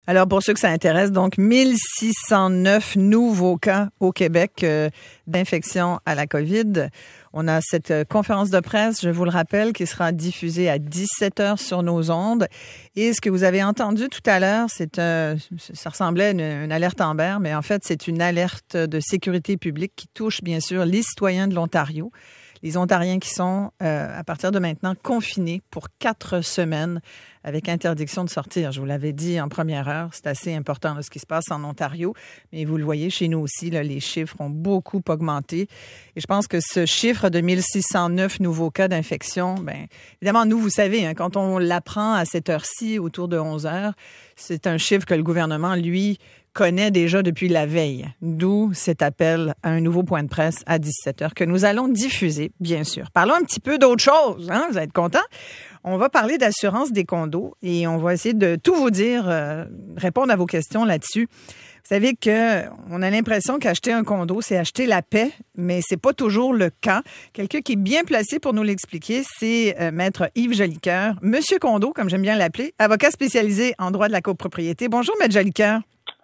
Alors, pour ceux que ça intéresse, donc 1609 nouveaux cas au Québec d'infection à la COVID. On a cette conférence de presse, je vous le rappelle, qui sera diffusée à 17h sur nos ondes. Et ce que vous avez entendu tout à l'heure, ça ressemblait à une alerte Amber, mais en fait, c'est une alerte de sécurité publique qui touche bien sûr les citoyens de l'Ontario. Les Ontariens qui sont, à partir de maintenant, confinés pour 4 semaines avec interdiction de sortir. Je vous l'avais dit en première heure, c'est assez important là, ce qui se passe en Ontario. Mais vous le voyez, chez nous aussi, là, les chiffres ont beaucoup augmenté. Et je pense que ce chiffre de 1609 nouveaux cas d'infection, bien, évidemment, nous, vous savez, hein, quand on l'apprend à cette heure-ci, autour de 11 heures, c'est un chiffre que le gouvernement, lui, connaît déjà depuis la veille. D'où cet appel à un nouveau point de presse à 17h que nous allons diffuser, bien sûr. Parlons un petit peu d'autre chose, hein? Vous êtes contents? On va parler d'assurance des condos et on va essayer de tout vous dire, répondre à vos questions là-dessus. Vous savez qu'on a l'impression qu'acheter un condo, c'est acheter la paix, mais c'est pas toujours le cas. Quelqu'un qui est bien placé pour nous l'expliquer, c'est Maître Yves Jolicoeur, Monsieur Condo, comme j'aime bien l'appeler, avocat spécialisé en droit de la copropriété. Bonjour, Maître Jolicoeur.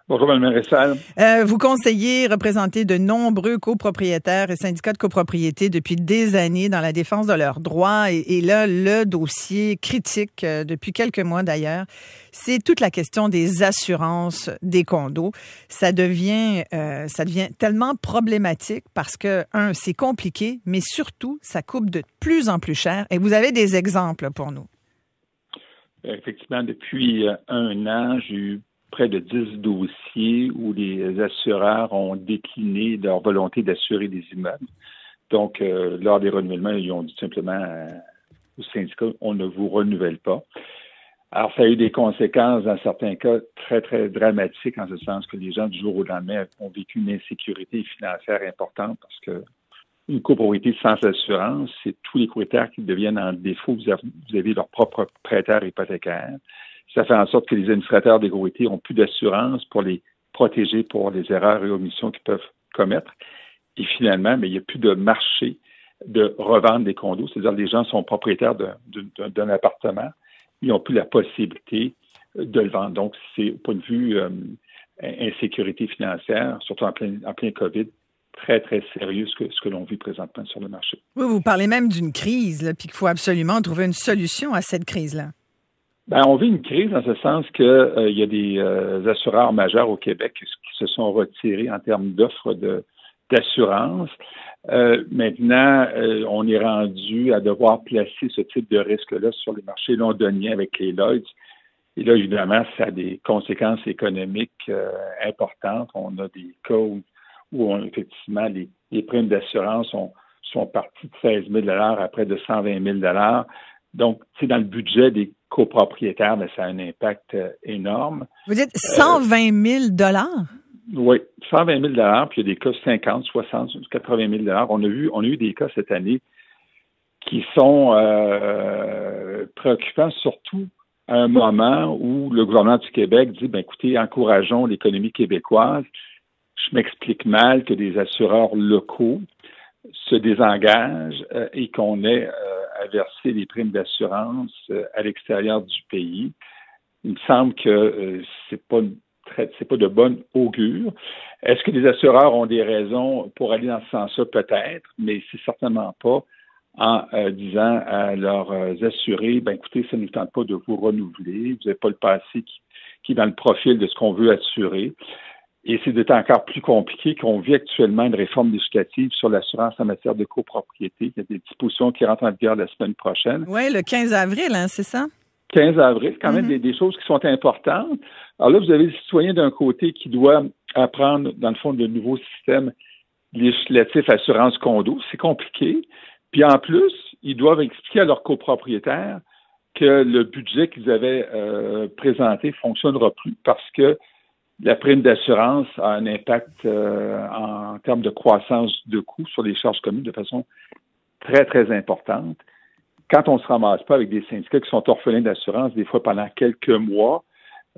Bonjour, Mme Marissal. Vous conseillez, représentez de nombreux copropriétaires et syndicats de copropriété depuis des années dans la défense de leurs droits. Et là, le dossier critique, depuis quelques mois d'ailleurs, c'est toute la question des assurances des condos. Ça devient tellement problématique parce que, c'est compliqué, mais surtout, ça coûte de plus en plus cher. Et vous avez des exemples pour nous. Effectivement, depuis 1 an, j'ai eu près de 10 dossiers où les assureurs ont décliné leur volonté d'assurer des immeubles. Donc, lors des renouvellements, ils ont dit simplement au syndicat, on ne vous renouvelle pas. Alors, ça a eu des conséquences, dans certains cas, très, très dramatiques, en ce sens que les gens, du jour au lendemain, ont vécu une insécurité financière importante parce que une copropriété sans assurance, c'est tous les propriétaires qui deviennent en défaut. Vous avez leur propre prêteur hypothécaire. Ça fait en sorte que les administrateurs des copropriétés n'ont plus d'assurance pour les protéger pour les erreurs et omissions qu'ils peuvent commettre. Et finalement, mais il n'y a plus de marché de revente des condos. C'est-à-dire que les gens sont propriétaires d'un appartement. Ils n'ont plus la possibilité de le vendre. Donc, c'est, au point de vue insécurité financière, surtout en plein COVID, très, très sérieux ce que l'on vit présentement sur le marché. Oui, vous parlez même d'une crise, là, puis qu'il faut absolument trouver une solution à cette crise-là. Ben, on vit une crise dans ce sens que il y a des assureurs majeurs au Québec qui se sont retirés en termes d'offres d'assurance. Maintenant, on est rendu à devoir placer ce type de risque-là sur les marchés londoniens avec les Lloyds. Et là, évidemment, ça a des conséquences économiques importantes. On a des cas où effectivement, les primes d'assurance sont partis de 16 000 à près de 120 000 $. Donc, c'est dans le budget des copropriétaires, mais ça a un impact énorme. Vous dites 120 000 $? Oui, 120 000 $, puis il y a des cas 50, 60, 80 000 $. On a eu des cas cette année qui sont préoccupants, surtout à un moment où le gouvernement du Québec dit, ben écoutez, encourageons l'économie québécoise. Je m'explique mal que des assureurs locaux se désengagent et qu'on ait à verser des primes d'assurance à l'extérieur du pays. Il me semble que c'est pas de bonne augure. Est-ce que les assureurs ont des raisons pour aller dans ce sens-là? Peut-être, mais c'est certainement pas en disant à leurs assurés, ben écoutez, ça ne nous tente pas de vous renouveler, vous n'avez pas le passé qui est dans le profil de ce qu'on veut assurer. Et c'est d'autant encore plus compliqué qu'on vit actuellement une réforme législative sur l'assurance en matière de copropriété. Il y a des dispositions qui rentrent en vigueur la semaine prochaine. Oui, le 15 avril, hein, c'est ça? 15 avril, quand même des choses qui sont importantes. Alors là, vous avez le citoyen d'un côté qui doit apprendre, dans le fond, de nouveaux systèmes législatifs assurance condo. C'est compliqué. Puis en plus, ils doivent expliquer à leurs copropriétaires que le budget qu'ils avaient présenté ne fonctionnera plus parce que la prime d'assurance a un impact en termes de croissance de coûts sur les charges communes de façon très, très importante. Quand on ne se ramasse pas avec des syndicats qui sont orphelins d'assurance, des fois pendant quelques mois,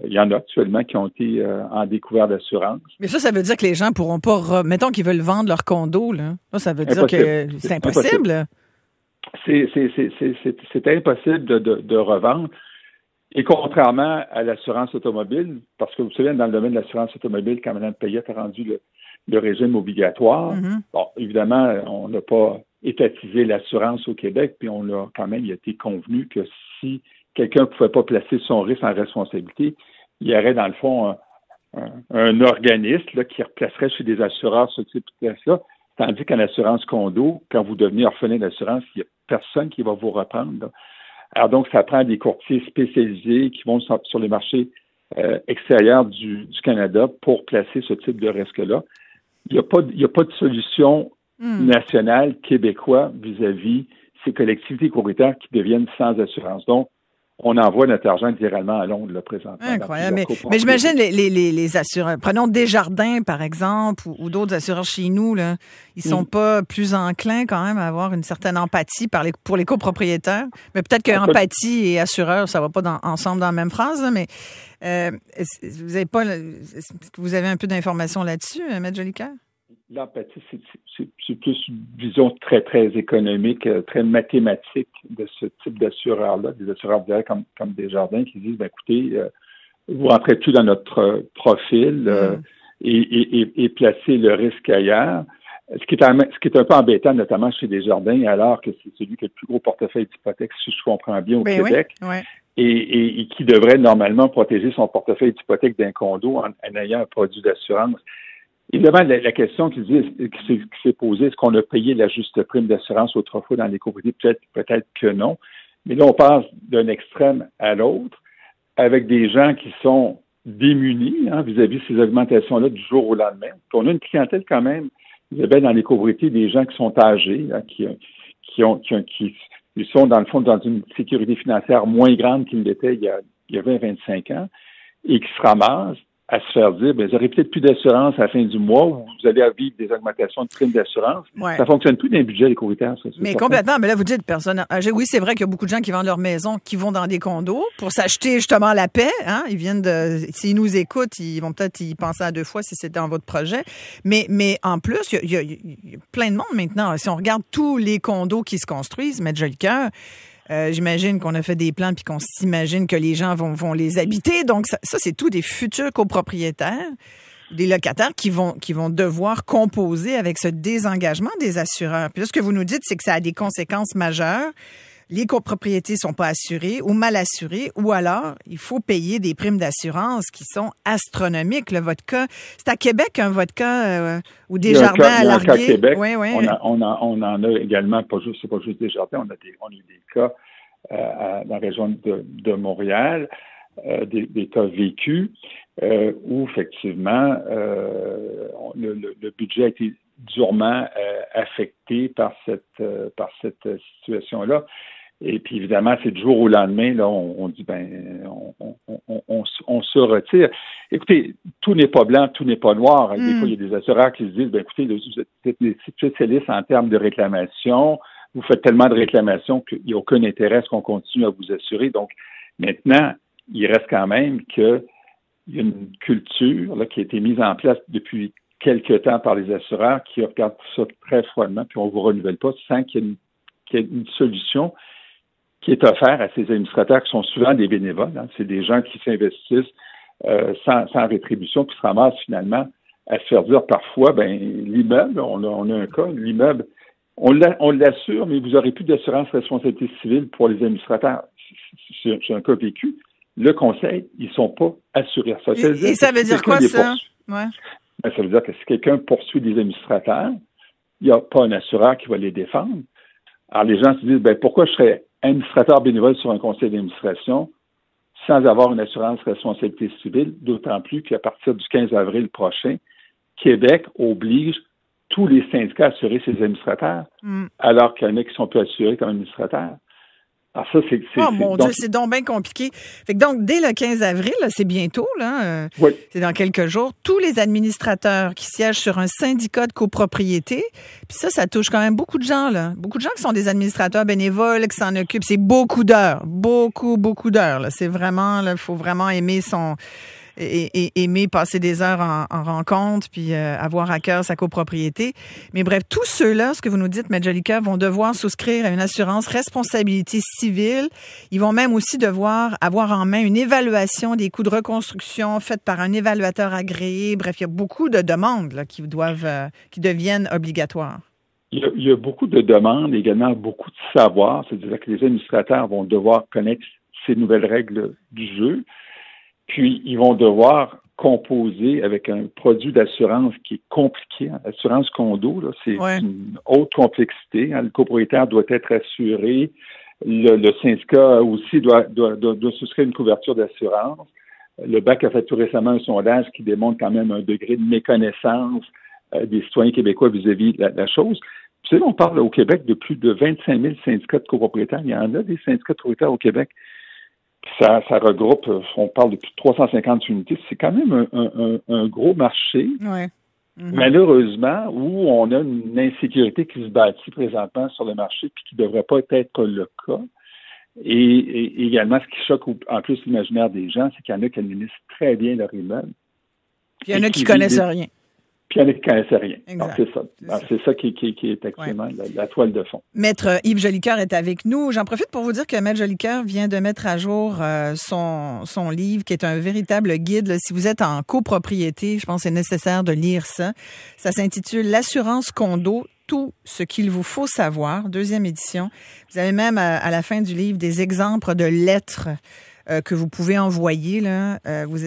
il y en a actuellement qui ont été en découvert d'assurance. Mais ça veut dire que les gens ne pourront pas... Mettons qu'ils veulent vendre leur condo, là. Ça veut dire que c'est impossible. C'est impossible de revendre. Et contrairement à l'assurance automobile, parce que vous savez, dans le domaine de l'assurance automobile, quand Mme Payette a rendu le régime obligatoire, bon, évidemment, on n'a pas étatisé l'assurance au Québec, puis on a quand même, il a été convenu que si quelqu'un ne pouvait pas placer son risque en responsabilité, il y aurait, dans le fond, un organisme là, qui replacerait chez des assureurs ce type de place-là, tandis qu'en assurance condo, quand vous devenez orphelin d'assurance, il n'y a personne qui va vous reprendre. Là. Alors donc, ça prend des courtiers spécialisés qui vont sur les marchés extérieurs du Canada pour placer ce type de risque-là. Il n'y a pas de solution nationale québécoise vis-à-vis ces collectivités propriétaires qui deviennent sans assurance. Donc, on envoie notre argent littéralement à Londres, là, présentement. Incroyable. Mais j'imagine les assureurs. Prenons Desjardins, par exemple, ou d'autres assureurs chez nous, là. Ils sont pas plus enclins quand même à avoir une certaine empathie pour les copropriétaires. Mais peut-être que empathie et assureur, ça va pas ensemble dans la même phrase, là, mais est-ce que vous avez un peu d'informations là-dessus, M. Jolicoeur? L'empathie, c'est plus une vision très, très économique, très mathématique de ce type d'assureurs-là, des assureurs directs comme Desjardins qui disent, écoutez, vous rentrez plus dans notre profil et placez le risque ailleurs. Ce qui est un peu embêtant, notamment chez Desjardins, alors que c'est celui qui a le plus gros portefeuille d'hypothèques, si je comprends bien, au Québec, et qui devrait normalement protéger son portefeuille d'hypothèques d'un condo en ayant un produit d'assurance. Évidemment, la question qui s'est posée, est-ce qu'on a payé la juste prime d'assurance autrefois dans les copropriétés? Peut-être que non. Mais là, on passe d'un extrême à l'autre avec des gens qui sont démunis vis-à-vis de ces augmentations-là du jour au lendemain. Puis on a une clientèle quand même, vous avez dans les copropriétés des gens qui sont âgés, qui sont dans le fond dans une sécurité financière moins grande qu'ils l'étaient il y a 20-25 ans et qui se ramassent à se faire dire, vous n'aurez peut-être plus d'assurance à la fin du mois ou vous allez vivre des augmentations de primes d'assurance. Ouais. Ça ne fonctionne plus dans les budgets des copropriétaires. Mais complètement. Mais là, vous dites personne âgée. Oui, c'est vrai qu'il y a beaucoup de gens qui vendent leur maison, qui vont dans des condos pour s'acheter justement la paix. Hein? Ils viennent s'ils nous écoutent, ils vont peut-être y penser à deux fois si c'est dans votre projet. Mais en plus, il y a plein de monde maintenant. Si on regarde tous les condos qui se construisent, M. Jolicoeur, j'imagine qu'on a fait des plans puis qu'on s'imagine que les gens vont les habiter. Donc, ça c'est tout des futurs copropriétaires, des locataires qui vont devoir composer avec ce désengagement des assureurs. Puis là, ce que vous nous dites, c'est que ça a des conséquences majeures. Les copropriétés sont pas assurées ou mal assurées, ou alors il faut payer des primes d'assurance qui sont astronomiques. Le votre cas, c'est à Québec votre cas où Desjardins à Largué. À Québec, oui. On en a également, c'est pas juste Desjardins, on a eu des cas dans la région de Montréal, des cas vécus où effectivement le budget a été durement affecté par cette situation-là. Et puis, évidemment, c'est du jour au lendemain, là, on dit, on se retire. Écoutez, tout n'est pas blanc, tout n'est pas noir. Des fois, il y a des assureurs qui se disent, écoutez, vous êtes des spécialistes en termes de réclamation. Vous faites tellement de réclamations qu'il n'y a aucun intérêt à ce qu'on continue à vous assurer. Donc, maintenant, il reste quand même qu'il y a une culture là, qui a été mise en place depuis quelque temps par les assureurs qui regardent ça très froidement, puis on ne vous renouvelle pas sans qu'il y ait une solution qui est offerte à ces administrateurs qui sont souvent des bénévoles. Hein. C'est des gens qui s'investissent sans rétribution, puis se ramassent finalement à se faire dire parfois, l'immeuble, on a un cas, l'immeuble, on l'assure, mais vous n'aurez plus d'assurance responsabilité civile pour les administrateurs. C'est un cas vécu. Le conseil, ils ne sont pas assurés. Et ça veut dire quoi, ça? Ouais. Ça veut dire que si quelqu'un poursuit des administrateurs, il n'y a pas un assureur qui va les défendre. Alors, les gens se disent, pourquoi je serais administrateur bénévole sur un conseil d'administration sans avoir une assurance responsabilité civile, d'autant plus qu'à partir du 15 avril prochain, Québec oblige tous les syndicats à assurer ses administrateurs, alors qu'il y en a qui sont peu assurés comme administrateurs. Alors ça, c'est donc bien compliqué. Fait que donc, dès le 15 avril, là, c'est bientôt, là, oui. C'est dans quelques jours, tous les administrateurs qui siègent sur un syndicat de copropriété, puis ça touche quand même beaucoup de gens, là. Beaucoup de gens qui sont des administrateurs bénévoles, qui s'en occupent. C'est beaucoup d'heures, beaucoup d'heures, là. C'est vraiment, là, il faut vraiment aimer aimer passer des heures en rencontre, puis avoir à cœur sa copropriété. Mais bref, tous ceux-là, ce que vous nous dites, Maître Jolicoeur, vont devoir souscrire à une assurance responsabilité civile. Ils vont même aussi devoir avoir en main une évaluation des coûts de reconstruction faite par un évaluateur agréé. Bref, il y a beaucoup de demandes là, qui deviennent obligatoires. Il y a beaucoup de demandes, également beaucoup de savoir. C'est-à-dire que les administrateurs vont devoir connaître ces nouvelles règles du jeu. Puis, ils vont devoir composer avec un produit d'assurance qui est compliqué. L'assurance condo, là, c'est une haute complexité. Le copropriétaire doit être assuré. Le syndicat aussi doit souscrire une couverture d'assurance. Le BAC a fait tout récemment un sondage qui démontre quand même un degré de méconnaissance des citoyens québécois vis-à-vis de la chose. Puis, on parle au Québec de plus de 25 000 syndicats de copropriétaires. Il y en a des syndicats de copropriétaires au Québec. Ça regroupe, on parle de plus de 350 unités. C'est quand même un gros marché. Ouais. Mm-hmm. Malheureusement, où on a une insécurité qui se bâtit présentement sur le marché puis qui ne devrait pas être le cas. Et également, ce qui choque en plus l'imaginaire des gens, c'est qu'il y en a qui administrent très bien leur immeuble. Puis il y en a qui connaissent rien. Puis il y en a qui ne connaissent rien. Exact. Donc, c'est ça. C'est ça qui est actuellement la toile de fond. Maître Yves Jolicoeur est avec nous. J'en profite pour vous dire que Maître Jolicoeur vient de mettre à jour son livre, qui est un véritable guide. Là, si vous êtes en copropriété, je pense que c'est nécessaire de lire ça. Ça s'intitule « L'assurance condo, tout ce qu'il vous faut savoir », 2e édition. Vous avez même, à la fin du livre, des exemples de lettres que vous pouvez envoyer. Là.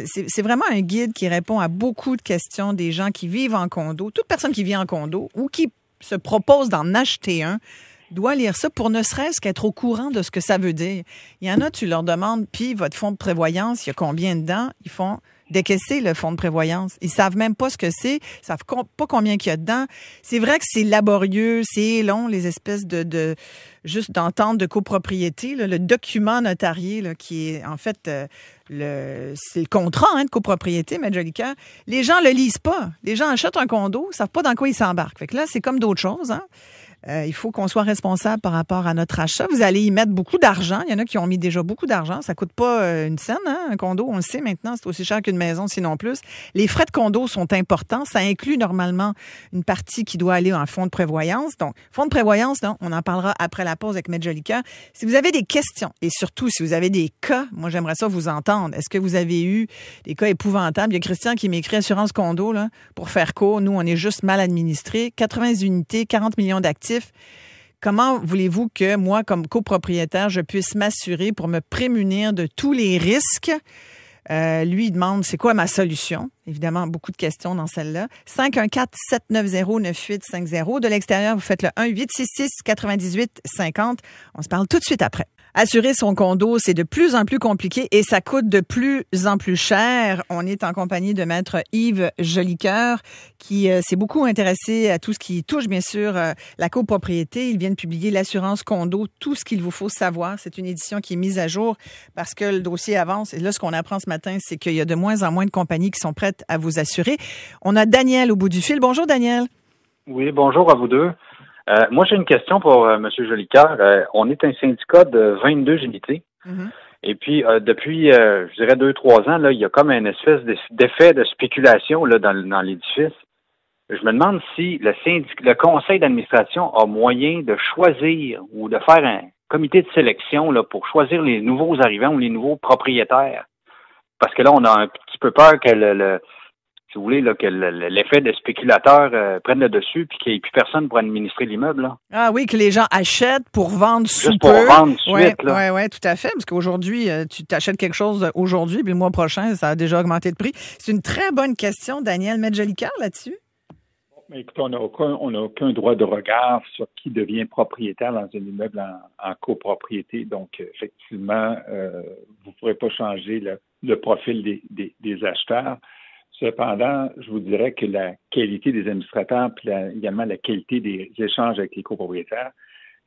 C'est vraiment un guide qui répond à beaucoup de questions des gens qui vivent en condo. Toute personne qui vit en condo ou qui se propose d'en acheter un doit lire ça pour ne serait-ce qu'être au courant de ce que ça veut dire. Il y en a, tu leur demandes, puis votre fonds de prévoyance, il y a combien dedans? Ils font décaisser le fonds de prévoyance. Ils savent même pas ce que c'est, ils savent pas combien qu'il y a dedans. C'est vrai que c'est laborieux, c'est long, les espèces de juste d'entente de copropriété, là, le document notarié là, qui est en fait c'est le contrat de copropriété, Maître Jolicoeur. Les gens le lisent pas. Les gens achètent un condo, savent pas dans quoi ils s'embarquent. Fait que là, c'est comme d'autres choses, hein. Il faut qu'on soit responsable par rapport à notre achat. Vous allez y mettre beaucoup d'argent. Il y en a qui ont mis déjà beaucoup d'argent. Ça coûte pas une scène, hein, un condo. On le sait maintenant, c'est aussi cher qu'une maison, sinon plus. Les frais de condo sont importants. Ça inclut normalement une partie qui doit aller en fonds de prévoyance. Donc, fonds de prévoyance, non, on en parlera après la pause avec Maître Jolicoeur. Si vous avez des questions et surtout si vous avez des cas, moi j'aimerais ça vous entendre. Est-ce que vous avez eu des cas épouvantables? Il y a Christian qui m'écrit assurance condo là, pour faire court. Nous, on est juste mal administrés. 80 unités, 40 millions d'actifs. Comment voulez-vous que moi, comme copropriétaire, je puisse m'assurer pour me prémunir de tous les risques? Lui, il demande, c'est quoi ma solution? Évidemment, beaucoup de questions dans celle-là. 514-790-9850. De l'extérieur, vous faites le 1-866-98-50. On se parle tout de suite après. Assurer son condo, c'est de plus en plus compliqué et ça coûte de plus en plus cher. On est en compagnie de Maître Yves Jolicoeur qui s'est beaucoup intéressé à tout ce qui touche, bien sûr, la copropriété. Il vient de publier l'assurance condo, tout ce qu'il vous faut savoir. C'est une édition qui est mise à jour parce que le dossier avance. Et là, ce qu'on apprend ce matin, c'est qu'il y a de moins en moins de compagnies qui sont prêtes à vous assurer. On a Daniel au bout du fil. Bonjour, Daniel. Oui, bonjour à vous deux. Moi, j'ai une question pour M. Jolicoeur. On est un syndicat de 22 unités. Mm-hmm. Et puis, depuis, je dirais 2-3 ans, là, il y a comme une espèce d'effet de spéculation là, dans l'édifice. Je me demande si le conseil d'administration a moyen de choisir ou de faire un comité de sélection là, pour choisir les nouveaux arrivants ou les nouveaux propriétaires. Parce que là, on a un petit peu peur que si vous voulez, là, que l'effet de spéculateur prenne le dessus puis qu'il n'y ait plus personne pour administrer l'immeuble. Là. Ah oui, que les gens achètent pour vendre sous Juste peu. Pour vendre suite. Oui, tout à fait. Parce qu'aujourd'hui, tu t'achètes quelque chose aujourd'hui, puis le mois prochain, ça a déjà augmenté de prix. C'est une très bonne question, Daniel. Maître Jolicoeur, là-dessus? Mais écoutez, on n'a aucun droit de regard sur qui devient propriétaire dans un immeuble en copropriété. Donc, effectivement, vous ne pourrez pas changer le profil des acheteurs. Cependant, je vous dirais que la qualité des administrateurs puis également la qualité des échanges avec les copropriétaires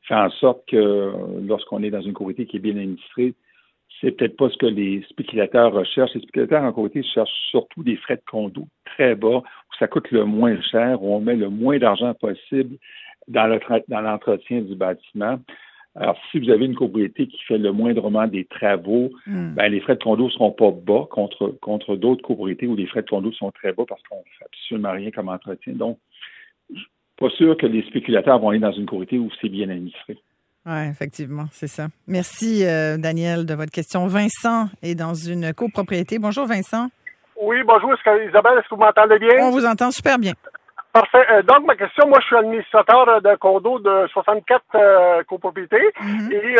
fait en sorte que lorsqu'on est dans une copropriété qui est bien administrée, c'est peut-être pas ce que les spéculateurs recherchent. Les spéculateurs en copropriété cherchent surtout des frais de condo très bas, où ça coûte le moins cher, où on met le moins d'argent possible dans l'entretien du bâtiment. Alors, si vous avez une copropriété qui fait le moindrement des travaux, ben, les frais de condo ne seront pas bas contre d'autres copropriétés où les frais de condo sont très bas parce qu'on ne fait absolument rien comme entretien. Donc, je suis pas sûr que les spéculateurs vont aller dans une copropriété où c'est bien administré. Oui, effectivement, c'est ça. Merci, Daniel, de votre question. Vincent est dans une copropriété. Bonjour, Vincent. Oui, bonjour. Isabelle, est-ce que vous m'entendez bien? On vous entend super bien. Parfait. Donc, ma question, moi, je suis administrateur d'un condo de 64 copropriétés. Et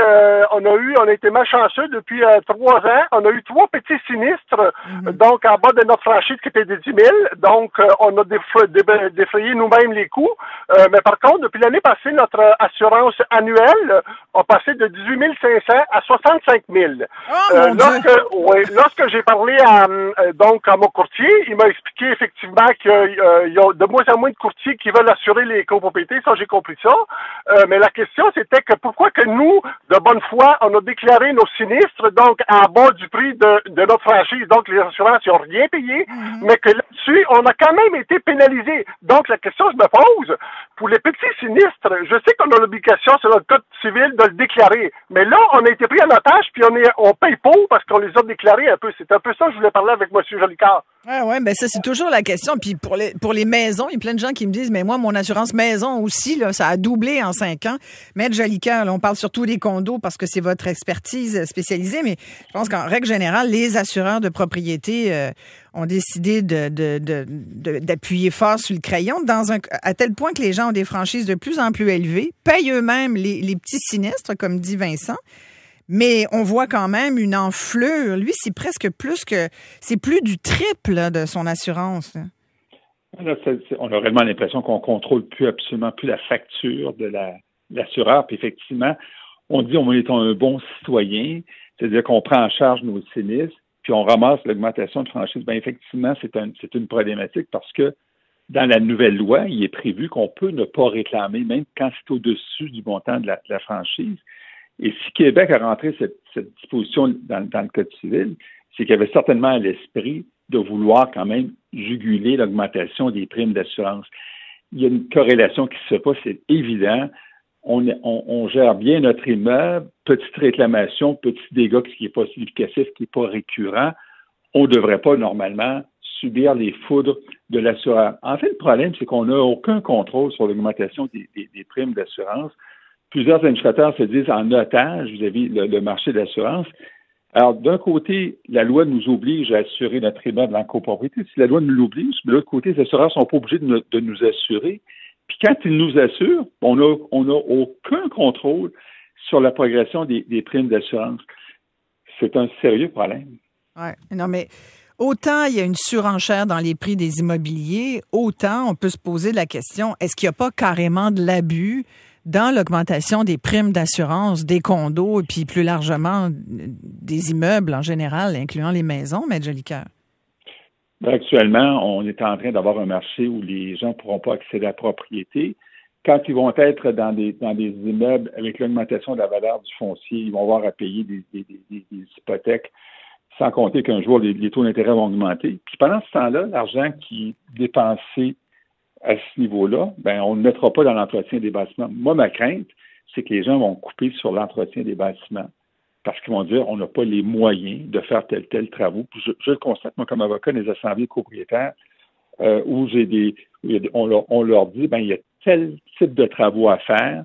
on a été malchanceux depuis 3 ans. On a eu 3 petits sinistres, donc en bas de notre franchise qui était de 10 000. Donc, on a défrayé nous-mêmes les coûts. Mais par contre, depuis l'année passée, notre assurance annuelle a passé de 18 500 à 65 000. Lorsque j'ai parlé à mon courtier, il m'a expliqué effectivement qu'il y a de moins en moins de courtiers qui veulent assurer les copropriétés. Ça, j'ai compris ça. Mais la question, c'était que pourquoi que nous, de bonne foi, on a déclaré nos sinistres, donc, en bas du prix de notre franchise. Donc, les assurances n'ont rien payé, mais que là-dessus, on a quand même été pénalisés. Donc, la question, je me pose, pour les petits sinistres, je sais qu'on a l'obligation, sur notre code civil, de le déclarer. Mais là, on a été pris en otage, puis on paye pas parce qu'on les a déclarés un peu. C'est un peu ça que je voulais parler avec M. Jolicoeur. Ouais, ben ça, c'est toujours la question. Puis pour les maisons, il y a plein de gens qui me disent, mais moi, mon assurance maison aussi, là, ça a doublé en 5 ans. Maître Jolicoeur, là, on parle surtout des condos parce que c'est votre expertise spécialisée, mais je pense qu'en règle générale, les assureurs de propriété ont décidé d'appuyer fort sur le crayon à tel point que les gens ont des franchises de plus en plus élevées, payent eux-mêmes les petits sinistres, comme dit Vincent. Mais on voit quand même une enflure. Lui, c'est presque c'est plus du triple là, de son assurance. Là, on a réellement l'impression qu'on contrôle absolument plus la facture de l'assureur. Puis effectivement, on dit on est un bon citoyen, c'est-à-dire qu'on prend en charge nos sinistres, puis on ramasse l'augmentation de franchise. Bien, effectivement, c'est une problématique parce que dans la nouvelle loi, il est prévu qu'on peut ne pas réclamer, même quand c'est au-dessus du montant de la franchise. Et si Québec a rentré cette disposition dans le Code civil, c'est qu'il y avait certainement à l'esprit de vouloir quand même juguler l'augmentation des primes d'assurance. Il y a une corrélation qui se fait pas, c'est évident. On gère bien notre immeuble, petite réclamation, petit dégât qui n'est pas significatif, qui n'est pas récurrent. On ne devrait pas normalement subir les foudres de l'assureur. En fait, le problème, c'est qu'on n'a aucun contrôle sur l'augmentation des primes d'assurance. Plusieurs administrateurs se disent en otage vis-à-vis le marché de l'assurance. Alors, d'un côté, la loi nous oblige à assurer notre immeuble en copropriété. Si la loi nous l'oblige, de l'autre côté, les assureurs sont pas obligés de nous assurer. Puis quand ils nous assurent, on n'a aucun contrôle sur la progression des primes d'assurance. C'est un sérieux problème. Oui, non, mais autant il y a une surenchère dans les prix des immobiliers, autant on peut se poser la question, est-ce qu'il n'y a pas carrément de l'abus dans l'augmentation des primes d'assurance des condos et puis plus largement des immeubles en général, incluant les maisons, Maître Jolicoeur? Actuellement, on est en train d'avoir un marché où les gens ne pourront pas accéder à la propriété. Quand ils vont être dans des immeubles avec l'augmentation de la valeur du foncier, ils vont avoir à payer des hypothèques, sans compter qu'un jour, les taux d'intérêt vont augmenter. Puis pendant ce temps-là, l'argent qui est dépensé à ce niveau-là, ben on ne le mettra pas dans l'entretien des bâtiments. Moi, ma crainte, c'est que les gens vont couper sur l'entretien des bâtiments parce qu'ils vont dire on n'a pas les moyens de faire tel travaux. Puis je le constate, moi, comme avocat des assemblées copropriétaires, où on leur dit ben il y a tel type de travaux à faire,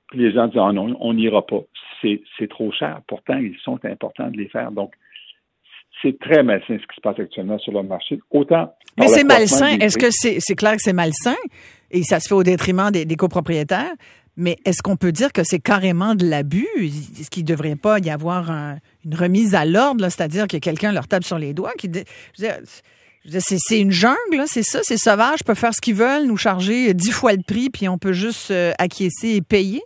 puis les gens disent non, on n'ira pas. C'est trop cher. Pourtant, ils sont importants de les faire. Donc, c'est très malsain ce qui se passe actuellement sur le marché. Mais c'est malsain. Est-ce que c'est clair que c'est malsain et ça se fait au détriment des copropriétaires? Mais est-ce qu'on peut dire que c'est carrément de l'abus? Est-ce qu'il ne devrait pas y avoir une remise à l'ordre, là, c'est-à-dire que quelqu'un leur tape sur les doigts? C'est une jungle, là, c'est ça? C'est sauvage, ils peuvent faire ce qu'ils veulent, nous charger 10 fois le prix, puis on peut juste acquiescer et payer?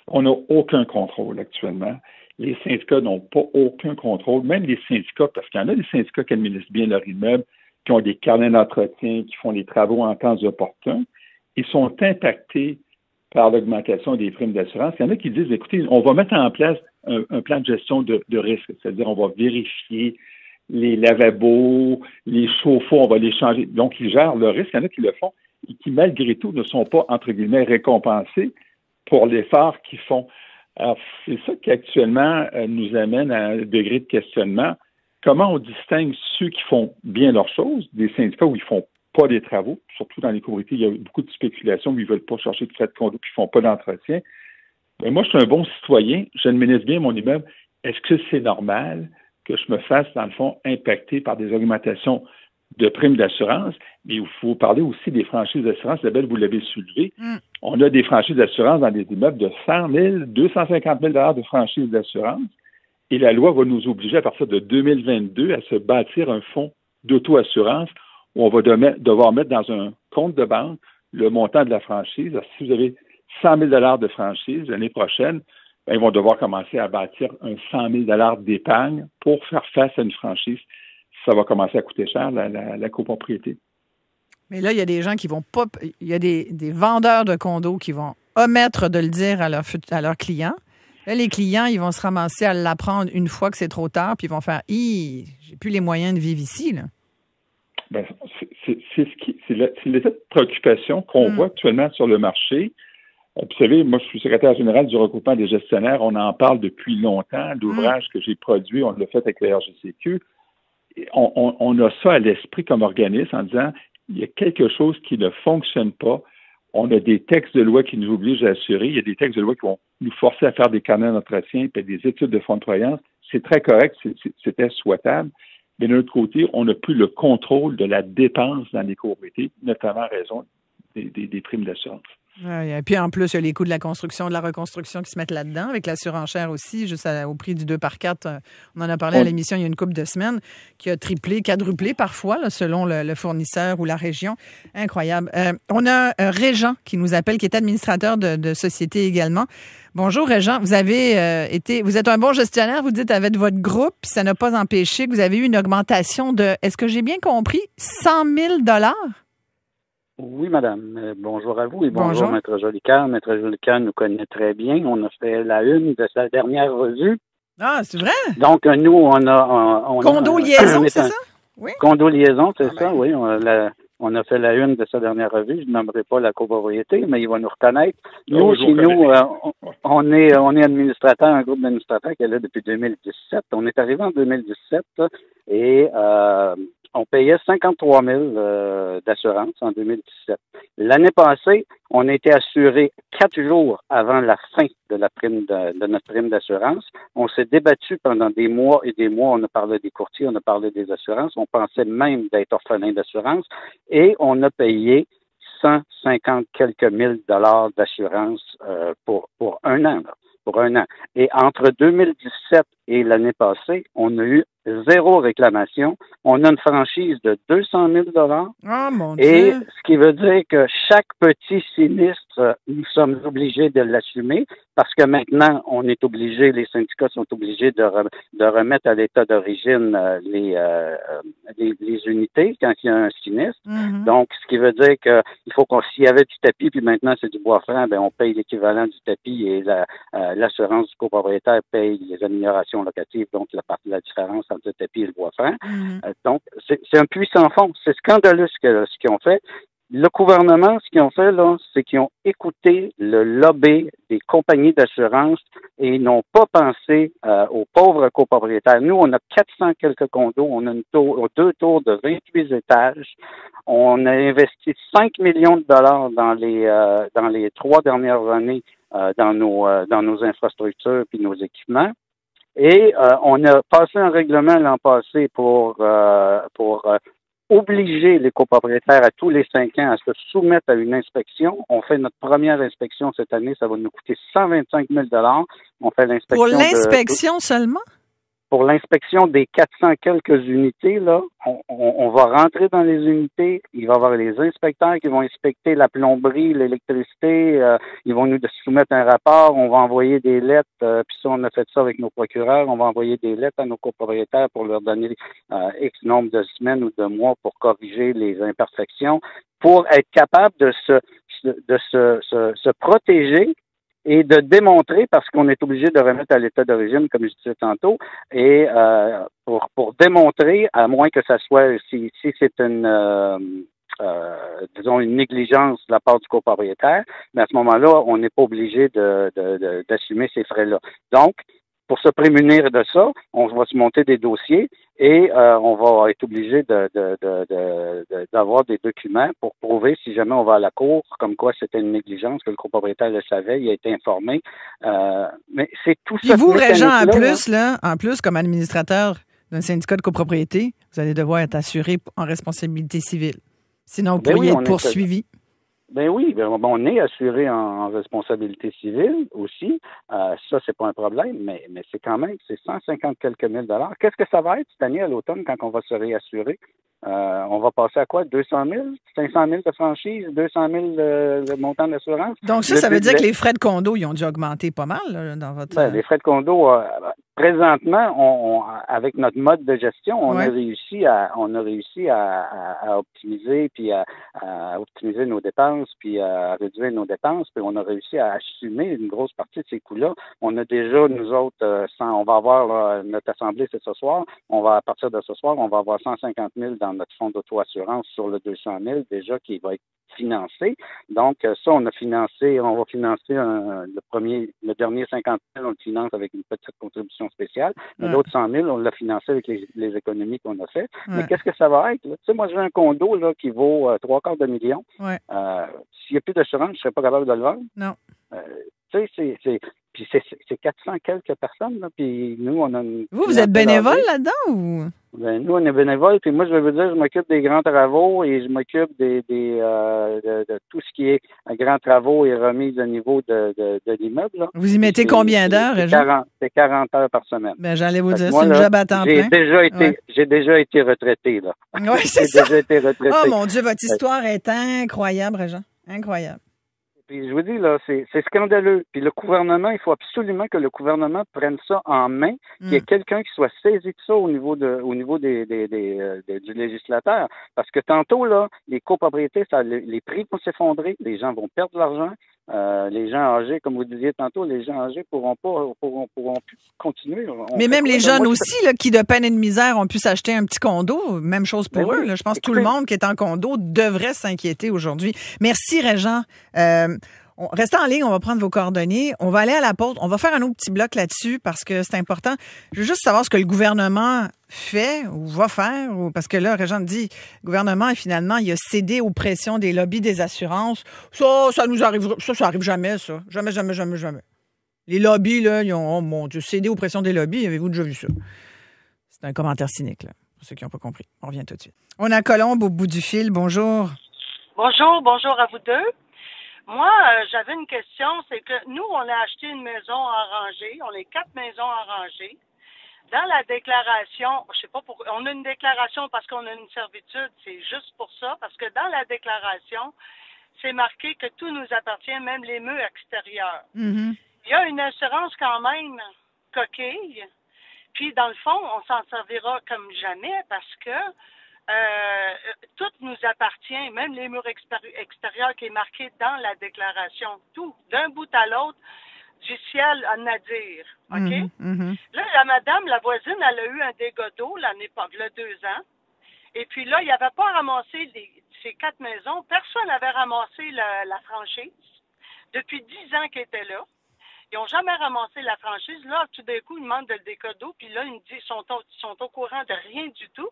On n'a aucun contrôle actuellement. Les syndicats n'ont pas aucun contrôle, même les syndicats, parce qu'il y en a des syndicats qui administrent bien leur immeuble, qui ont des carnets d'entretien, qui font des travaux en temps opportun. Ils sont impactés par l'augmentation des primes d'assurance. Il y en a qui disent, écoutez, on va mettre en place un plan de gestion de risque, c'est-à-dire on va vérifier les lavabos, les chauffe-eau, on va les changer. Donc, ils gèrent le risque. Il y en a qui le font et qui, malgré tout, ne sont pas, entre guillemets, récompensés pour l'effort qu'ils font. Alors, c'est ça qui actuellement nous amène à un degré de questionnement. Comment on distingue ceux qui font bien leurs choses des syndicats où ils font pas des travaux, surtout dans les copropriétés, il y a beaucoup de spéculation où ils veulent pas chercher de frais de condo puis ils font pas d'entretien. Mais moi, je suis un bon citoyen, j'administre bien mon immeuble. Est-ce que c'est normal que je me fasse, dans le fond, impacter par des augmentations de primes d'assurance? Mais il faut parler aussi des franchises d'assurance. Isabelle, vous l'avez soulevé. On a des franchises d'assurance dans des immeubles de 100 000, 250 000 de franchises d'assurance. Et la loi va nous obliger, à partir de 2022, à se bâtir un fonds d'auto-assurance où on va devoir mettre dans un compte de banque le montant de la franchise. Alors, si vous avez 100 000 de franchise l'année prochaine, ben, ils vont devoir commencer à bâtir un 100 000 d'épargne pour faire face à une franchise. Ça va commencer à coûter cher, la copropriété. Mais là, il y a des gens qui vont pas... Il y a des vendeurs de condos qui vont omettre de le dire à leurs clients. Là, les clients, ils vont se ramasser à l'apprendre une fois que c'est trop tard, puis ils vont faire « j'ai plus les moyens de vivre ici. » là. Ben, c'est l'état de préoccupation qu'on voit actuellement sur le marché. Vous savez, moi, je suis secrétaire général du regroupement des gestionnaires. On en parle depuis longtemps. L'ouvrage que j'ai produit, on l'a fait avec la RGCQ. On a ça à l'esprit comme organisme en disant il y a quelque chose qui ne fonctionne pas. On a des textes de loi qui nous obligent à assurer. Il y a des textes de loi qui vont nous forcer à faire des carnets d'entretien et des études de fonds de croyance. C'est très correct, c'était souhaitable. Mais d'un autre côté, on n'a plus le contrôle de la dépense dans les copropriétés, notamment à raison des primes d'assurance. Ouais, et puis en plus, il y a les coûts de la construction, de la reconstruction qui se mettent là-dedans, avec la surenchère aussi, juste au prix du 2x4. On en a parlé à l'émission il y a une couple de semaines, qui a triplé, quadruplé parfois, là, selon le fournisseur ou la région. Incroyable. On a Régent qui nous appelle, qui est administrateur de société également. Bonjour Régent, vous êtes un bon gestionnaire, vous dites avec votre groupe, puis ça n'a pas empêché que vous avez eu une augmentation de, est-ce que j'ai bien compris, 100 000 $? Oui, madame. Bonjour à vous et bonjour, Maître Jolicoeur. Maître Jolicoeur nous connaît très bien. On a fait la une de sa dernière revue. Ah, c'est vrai? Donc, nous, on a... Condo liaison, c'est ça? Oui. Condo liaison, c'est ça, oui. On a fait la une de sa dernière revue. Je ne nommerai pas la copropriété, mais il va nous reconnaître. Nous, chez nous, on est administrateur, un groupe d'administrateurs qui est là depuis 2017. On est arrivé en 2017 et on payait 53 000 d'assurance en 2017. L'année passée, on a été assuré 4 jours avant la fin de la prime de notre prime d'assurance. On s'est débattu pendant des mois et des mois. On a parlé des courtiers, on a parlé des assurances. On pensait même d'être orphelin d'assurance. Et on a payé 150 quelques mille dollars d'assurance pour un an. Pour un an. Et entre 2017 et l'année passée, on a eu 0 réclamation. On a une franchise de 200 000 $. Oh, mon et Dieu. Ce qui veut dire que chaque petit sinistre, nous sommes obligés de l'assumer parce que maintenant, on est obligé, les syndicats sont obligés de remettre à l'état d'origine les unités quand il y a un sinistre. Mm-hmm. Donc, ce qui veut dire que il faut s'il y avait du tapis puis maintenant c'est du bois franc, ben on paye l'équivalent du tapis et l'assurance du copropriétaire paye les améliorations locatives, donc la différence entre le tapis et le bois franc. Mm-hmm. Donc, c'est un puits sans fond. C'est scandaleux ce qu'ils ont fait. Le gouvernement, ce qu'ils ont fait, là, c'est qu'ils ont écouté le lobby des compagnies d'assurance et ils n'ont pas pensé aux pauvres copropriétaires. Nous, on a 400 quelques condos, on a 2 tours de 28 étages. On a investi 5 millions de dollars dans les 3 dernières années dans nos infrastructures puis nos équipements. Et on a passé un règlement l'an passé pour obliger les copropriétaires à tous les 5 ans à se soumettre à une inspection. On fait notre première inspection cette année, ça va nous coûter 125 000 $. On fait l'inspection. Pour l'inspection seulement? Pour l'inspection des 400 quelques unités, là, on va rentrer dans les unités. Il va y avoir les inspecteurs qui vont inspecter la plomberie, l'électricité. Ils vont nous soumettre un rapport. On va envoyer des lettres. Puis ça, on a fait ça avec nos procureurs. On va envoyer des lettres à nos copropriétaires pour leur donner X nombre de semaines ou de mois pour corriger les imperfections, pour être capable de se protéger et de démontrer, parce qu'on est obligé de remettre à l'état d'origine, comme je disais tantôt, et pour démontrer, à moins que ça soit, si c'est disons, une négligence de la part du copropriétaire, mais à ce moment-là, on n'est pas obligé d'assumer ces frais-là. Donc, pour se prémunir de ça, on va se monter des dossiers et on va être obligé d'avoir des documents pour prouver si jamais on va à la cour, comme quoi c'était une négligence, que le copropriétaire le savait, il a été informé. Mais c'est tout ça. Et vous, Régent, en plus, comme administrateur d'un syndicat de copropriété, vous allez devoir être assuré en responsabilité civile. Sinon, vous pourriez être poursuivi. Ben oui, on est assuré en responsabilité civile aussi. Ça, c'est pas un problème, mais c'est quand même, c'est 150 quelques mille dollars. Qu'est-ce que ça va être cette année à l'automne quand on va se réassurer? On va passer à quoi? 200 000? 500 000 de franchise? 200 000 de montant d'assurance? Donc ça veut dire que les frais de condo, ils ont dû augmenter pas mal là, dans votre... les frais de condo, présentement, avec notre mode de gestion, on a réussi à optimiser, puis à optimiser nos dépenses, puis à réduire nos dépenses, puis on a réussi à assumer une grosse partie de ces coûts-là. On a déjà, nous autres, on va avoir notre assemblée, c'est ce soir. À partir de ce soir, on va avoir 150 000 dans notre fonds d'auto-assurance sur le 200 000 déjà qui va être financé. Donc, ça, on va financer le dernier 50 000, on le finance avec une petite contribution spéciale. Mais l'autre 100 000, on l'a financé avec les économies qu'on a faites. Mais qu'est-ce que ça va être? Tu sais, moi, j'ai un condo là, qui vaut 3/4 million. S'il n'y a plus d'assurance, je ne serais pas capable de le vendre. Non. Tu sais, puis c'est 400 quelques personnes, là, puis nous, on a... Vous êtes bénévole là-dedans ou... Ben, nous, on est bénévole, puis moi, je vais vous dire, je m'occupe des grands travaux et je m'occupe de tout ce qui est grands travaux et remise au niveau de l'immeuble. Là. Vous y mettez combien d'heures, Régent? C'est 40 heures par semaine. Ben, j'allais vous dire, c'est une job à temps plein. J'ai déjà été retraité, là. Oui, c'est ça. J'ai déjà été retraité. Oh mon Dieu, votre histoire est incroyable, Régent. Incroyable. Puis je vous dis, là, c'est scandaleux. Puis le gouvernement, il faut absolument que le gouvernement prenne ça en main, qu'il y ait quelqu'un qui soit saisi de ça au niveau du législateur. Parce que tantôt, là, les copropriétés, les prix vont s'effondrer, les gens vont perdre de l'argent. Les gens âgés, comme vous disiez tantôt, les gens âgés pourront plus continuer. Mais même les jeunes aussi, là, qui de peine et de misère ont pu s'acheter un petit condo, même chose pour eux. Là. Je pense que tout le monde qui est en condo devrait s'inquiéter aujourd'hui. Merci, Régent. Restez en ligne, on va prendre vos coordonnées. On va aller à la pause. On va faire un autre petit bloc là-dessus parce que c'est important. Je veux juste savoir ce que le gouvernement fait ou va faire. Parce que là, Régent dit, le gouvernement, finalement, il a cédé aux pressions des lobbies des assurances. Ça nous arrive, ça arrive jamais, ça. Jamais. Les lobbies, là, ils ont, oh mon Dieu, cédé aux pressions des lobbies. Avez-vous déjà vu ça? C'est un commentaire cynique, là, pour ceux qui n'ont pas compris. On revient tout de suite. On a Colombe au bout du fil. Bonjour. Bonjour à vous deux. Moi, j'avais une question, c'est que nous, on a acheté une maison en rangée, on est 4 maisons en rangée. Dans la déclaration, je sais pas pourquoi, on a une déclaration parce qu'on a une servitude, c'est juste pour ça, parce que dans la déclaration, c'est marqué que tout nous appartient, même les murs extérieurs. Mm-hmm. Il y a une assurance quand même coquille, puis dans le fond, on s'en servira comme jamais parce que tout nous appartient, même les murs extérieurs qui est marqué dans la déclaration, tout, d'un bout à l'autre, du ciel à Nadir, OK? Mm-hmm. Là, la voisine, elle a eu un dégât d'eau l'année passée, il y a 2 ans, et puis là, il n'y avait pas ramassé ces 4 maisons, personne n'avait ramassé la franchise, depuis 10 ans qu'ils étaient là. Ils n'ont jamais ramassé la franchise. Là, tout d'un coup, ils demandent le dégât d'eau, puis là, ils me disent qu'ils sont au courant de rien du tout.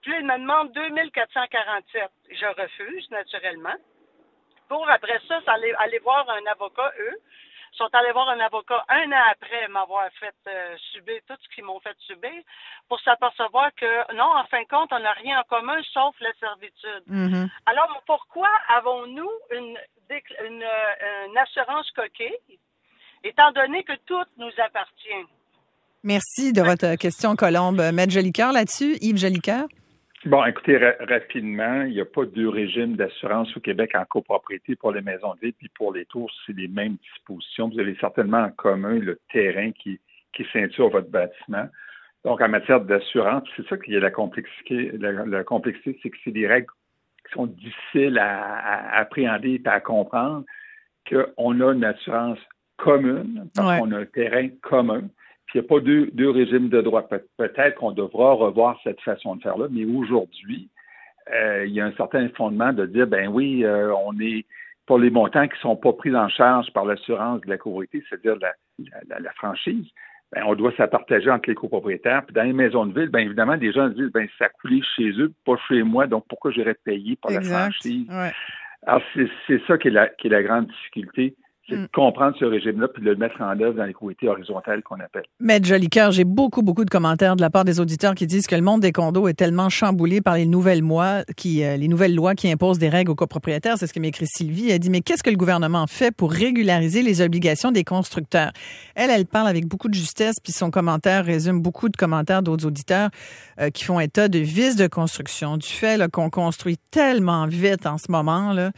Puis là, ils me demandent 2447. Je refuse, naturellement. Pour, après ça, aller voir un avocat, eux. Ils sont allés voir un avocat 1 an après m'avoir fait subir tout ce qu'ils m'ont fait subir pour s'apercevoir que, non, en fin de compte, on n'a rien en commun sauf la servitude. Mm-hmm. Alors, pourquoi avons-nous une assurance coquille, étant donné que tout nous appartient? Merci de votre question, Colombe. Maître Jolicoeur là-dessus, Yves Jolicoeur? Bon, écoutez, rapidement, il n'y a pas 2 régimes d'assurance au Québec en copropriété pour les maisons de ville puis pour les tours, c'est les mêmes dispositions. Vous avez certainement en commun le terrain qui ceinture votre bâtiment. Donc, en matière d'assurance, c'est ça qui est la complexité. La complexité, c'est que c'est des règles qui sont difficiles à appréhender et à comprendre, qu'on a une assurance commune parce qu'on a un terrain commun. Puis il n'y a pas deux régimes de droit. Peut-être qu'on devra revoir cette façon de faire-là, mais aujourd'hui, il y a un certain fondement de dire, ben oui, on est pour les montants qui ne sont pas pris en charge par l'assurance de la copropriété, c'est-à-dire la franchise, ben, on doit se partager entre les copropriétaires. Puis dans les maisons de ville, bien évidemment, des gens se disent, ben ça a coulé chez eux, pas chez moi, donc pourquoi j'irais payer pour la franchise? Ouais. Alors, c'est ça qui est la grande difficulté. C'est de comprendre ce régime-là puis de le mettre en œuvre dans les copropriétés horizontales qu'on appelle. Maître Jolicoeur, j'ai beaucoup de commentaires de la part des auditeurs qui disent que le monde des condos est tellement chamboulé par les nouvelles lois qui imposent des règles aux copropriétaires. C'est ce que m'écrit Sylvie. Elle dit, mais qu'est-ce que le gouvernement fait pour régulariser les obligations des constructeurs? Elle parle avec beaucoup de justesse, puis son commentaire résume beaucoup de commentaires d'autres auditeurs qui font état de vices de construction, du fait là, qu'on construit tellement vite en ce moment là,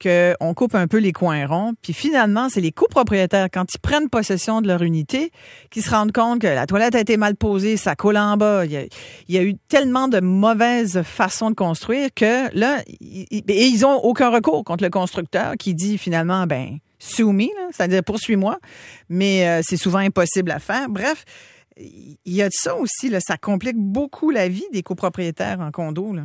qu'on coupe un peu les coins ronds. Puis finalement, c'est les copropriétaires, quand ils prennent possession de leur unité, qui se rendent compte que la toilette a été mal posée, ça coule en bas. Il y a eu tellement de mauvaises façons de construire que là, ils ont aucun recours contre le constructeur qui dit finalement, ben, sue me, c'est-à-dire poursuis-moi. Mais c'est souvent impossible à faire. Bref, il y a de ça aussi, là, ça complique beaucoup la vie des copropriétaires en condo, là.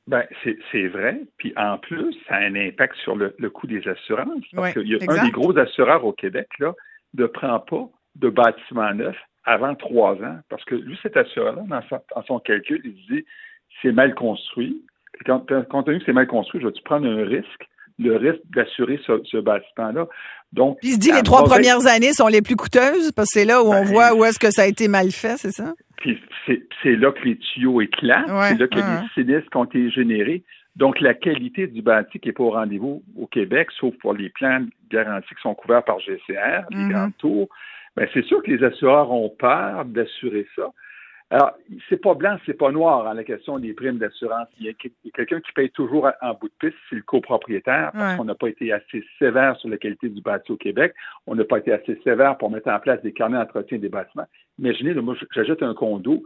Ben, c'est vrai. Puis en plus, ça a un impact sur le coût des assurances. Parce qu'il y a un des gros assureurs au Québec, là, ne prend pas de bâtiment neuf avant 3 ans. Parce que lui, cet assureur-là, dans son calcul, il dit c'est mal construit. Et compte tenu que c'est mal construit, je vais-tu prendre un risque, le risque d'assurer ce bâtiment-là. Donc, puis il se dit les 3 premières années sont les plus coûteuses parce que c'est là où on voit où est-ce que ça a été mal fait, c'est ça? Puis c'est là que les tuyaux éclatent, c'est là que les sinistres ont été générés. Donc, la qualité du bâti qui n'est pas au rendez-vous au Québec, sauf pour les plans garantis qui sont couverts par GCR, les grandes tours, ben c'est sûr que les assureurs ont peur d'assurer ça. Alors, c'est pas blanc, c'est pas noir en la question des primes d'assurance. Il y a quelqu'un qui paye toujours en bout de piste, c'est le copropriétaire, parce qu'on n'a pas été assez sévère sur la qualité du bâti au Québec. On n'a pas été assez sévère pour mettre en place des carnets d'entretien des bâtiments. Imaginez, moi, j'achète un condo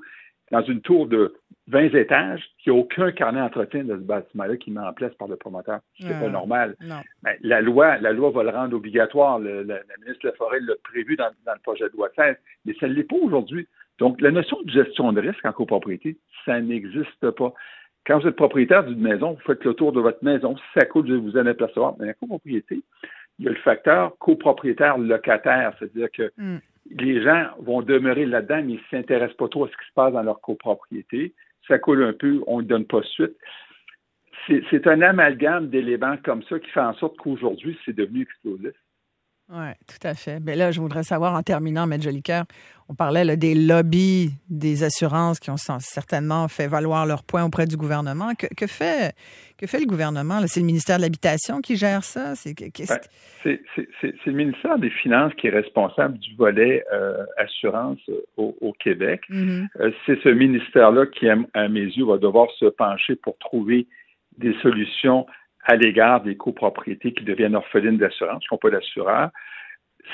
dans une tour de 20 étages qui n'a aucun carnet d'entretien de ce bâtiment-là qui est mis en place par le promoteur. C'est pas normal. Ben, la loi va le rendre obligatoire. La ministre de la Forêt l'a prévu dans le projet de loi 16, mais ça ne l'est pas aujourd'hui. Donc, la notion de gestion de risque en copropriété, ça n'existe pas. Quand vous êtes propriétaire d'une maison, vous faites le tour de votre maison. Si ça coûte, vous allez apercevoir. Mais en copropriété, il y a le facteur copropriétaire-locataire. C'est-à-dire que les gens vont demeurer là-dedans, mais ils ne s'intéressent pas trop à ce qui se passe dans leur copropriété. Ça coule un peu, on ne donne pas suite. C'est un amalgame d'éléments comme ça qui fait en sorte qu'aujourd'hui, c'est devenu explosif. Oui, tout à fait. Mais là, je voudrais savoir, en terminant, Maître Jolicoeur, on parlait là, des lobbies des assurances qui ont certainement fait valoir leur point auprès du gouvernement. Que fait le gouvernement? Là? C'est le ministère de l'Habitation qui gère ça? C'est le ministère des Finances qui est responsable du volet assurance au Québec. C'est ce ministère-là qui, à mes yeux, va devoir se pencher pour trouver des solutions à l'égard des copropriétés qui deviennent orphelines d'assurance, qui n'ont pas d'assureur.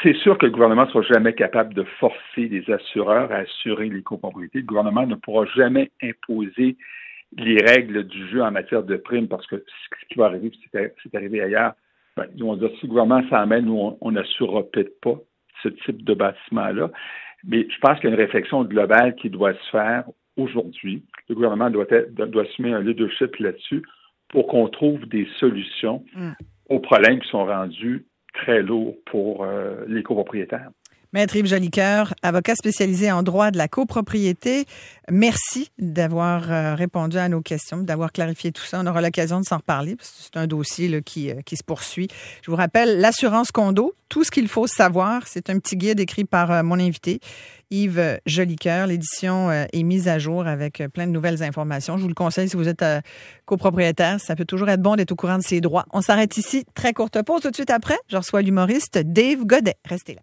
C'est sûr que le gouvernement ne sera jamais capable de forcer les assureurs à assurer les copropriétés. Le gouvernement ne pourra jamais imposer les règles du jeu en matière de primes parce que ce qui va arriver, c'est arrivé ailleurs. Ben, ils vont dire, si le gouvernement s'en mêle, nous, on n'assurera peut-être pas ce type de bâtiment-là. Mais je pense qu'il y a une réflexion globale qui doit se faire aujourd'hui. Le gouvernement doit assumer un leadership là-dessus pour qu'on trouve des solutions aux problèmes qui sont rendus très lourds pour les copropriétaires. Maître Yves Jolicoeur, avocat spécialisé en droit de la copropriété, merci d'avoir répondu à nos questions, d'avoir clarifié tout ça. On aura l'occasion de s'en reparler parce que c'est un dossier là, qui se poursuit. Je vous rappelle, l'assurance condo, tout ce qu'il faut savoir, c'est un petit guide écrit par mon invité, Yves Jolicoeur. L'édition est mise à jour avec plein de nouvelles informations. Je vous le conseille si vous êtes copropriétaire. Ça peut toujours être bon d'être au courant de ses droits. On s'arrête ici. Très courte pause. Tout de suite après, je reçois l'humoriste Dave Godet. Restez là.